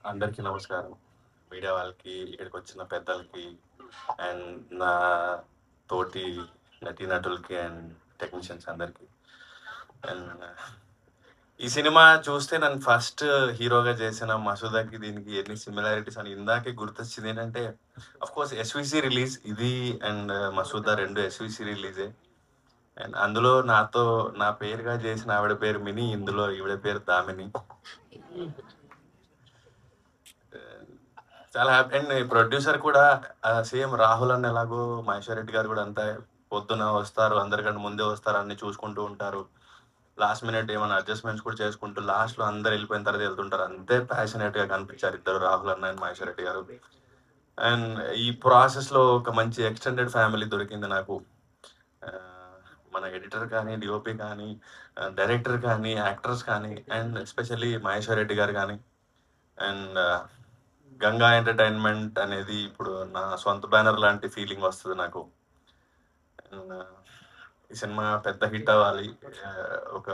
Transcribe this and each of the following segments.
అందరికీ నమస్కారం. మీడియా వాళ్ళకి, ఇక్కడికొచ్చిన పెద్దలకి అండ్ నా తోటి నటీనటులకి అండ్ టెక్నీషియన్స్ అందరికీ. అండ్ ఈ సినిమా చూస్తే నన్ను ఫస్ట్ హీరోగా చేసిన మసూదాకి దీనికి ఎన్ని సిమిలారిటీస్ అని ఇందాకే గుర్తొచ్చింది. ఏంటంటే కోర్స్ ఎస్విసి రిలీజ్ ఇది అండ్ మసూదా 2 ఎస్విసి రిలీజే. అండ్ అందులో నాతో నా పేరుగా చేసిన ఆవిడ పేరు మినీ, ఇందులో ఈవిడ పేరు దామిని. చాలా హ్యాపీ. అండ్ ప్రొడ్యూసర్ కూడా సేమ్ రాహుల్ అన్న ఎలాగో మహేశ్వర్ రెడ్డి గారు కూడా అంతా పొద్దున వస్తారు, అందరికంటే ముందే వస్తారు, అన్ని చూసుకుంటూ ఉంటారు. లాస్ట్ మినిట్ ఏమైనా అడ్జస్ట్మెంట్స్ కూడా చేసుకుంటూ లాస్ట్లో అందరు వెళ్ళిపోయిన తర్వాత వెళ్తుంటారు. అంతే ప్యాషనేట్గా కనిపించారు ఇద్దరు, రాహుల్ అన్న అండ్ మహేశ్వర్ రెడ్డి గారు. అండ్ ఈ ప్రాసెస్లో ఒక మంచి ఎక్స్టెండెడ్ ఫ్యామిలీ దొరికింది నాకు. ఆ, మన ఎడిటర్ కానీ, డిఓపి కానీ, డైరెక్టర్ కానీ, యాక్టర్స్ కానీ, అండ్ ఎస్పెషల్లీ మహేశ్వర్ రెడ్డి గారు కానీ. అండ్ గంగా ఎంటర్టైన్మెంట్ అనేది ఇప్పుడు నా సొంత బ్యానర్ లాంటి ఫీలింగ్ వస్తుంది నాకు. అండ్ ఈ సినిమా పెద్ద హిట్ అవ్వాలి. ఒక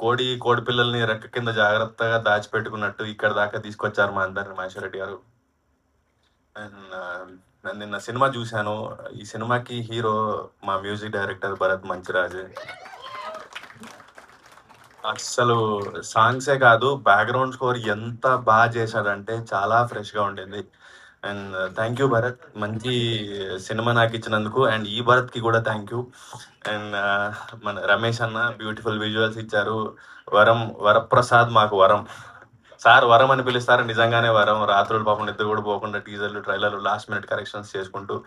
కోడి పిల్లల్ని రెక్క కింద జాగ్రత్తగా దాచిపెట్టుకున్నట్టు ఇక్కడ దాకా తీసుకొచ్చారు మా అందరిని మహేశ్వర్ రెడ్డి గారు. అండ్ నేను నిన్న సినిమా చూశాను. ఈ సినిమాకి హీరో మా మ్యూజిక్ డైరెక్టర్ భరత్ మంచిరాజు. అస్సలు సాంగ్సే కాదు, బ్యాక్గ్రౌండ్ స్కోర్ ఎంత బాగా చేశాడంటే చాలా ఫ్రెష్గా ఉండింది. అండ్ థ్యాంక్ యూ భరత్, మంచి సినిమా నాకు ఇచ్చినందుకు. అండ్ ఈ భరత్కి కూడా థ్యాంక్ యూ. అండ్ మన రమేష్ అన్న బ్యూటిఫుల్ విజువల్స్ ఇచ్చారు. వరప్రసాద్ మాకు వరం. సార్ వరం అని పిలుస్తారు, నిజంగానే వరం. రాత్రులు పాపం నిద్ర కూడా పోకుండా టీజర్లు, ట్రైలర్లు, లాస్ట్ మినిట్ కరెక్షన్స్ చేసుకుంటూ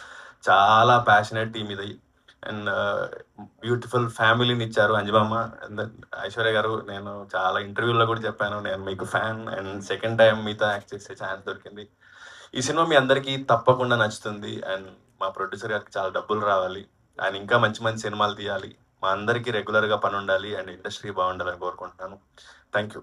చాలా ప్యాషనెట్ టీమ్ ఇది. అండ్ బ్యూటిఫుల్ ఫ్యామిలీని ఇచ్చారు అంజబామ్మ. ఐశ్వర్య గారు, నేను చాలా ఇంటర్వ్యూల్లో కూడా చెప్పాను, నేను మీకు ఫ్యాన్. అండ్ సెకండ్ టైం మీతో యాక్ట్ చేసే ఛాన్స్ దొరికింది. ఈ సినిమా మీ అందరికీ తప్పకుండా నచ్చుతుంది. అండ్ మా ప్రొడ్యూసర్ గారికి చాలా డబ్బులు రావాలి, ఆయన ఇంకా మంచి మంచి సినిమాలు తీయాలి, మా అందరికీ రెగ్యులర్గా పని ఉండాలి, అండ్ ఇండస్ట్రీ బాగుండాలని కోరుకుంటున్నాను. Thank you.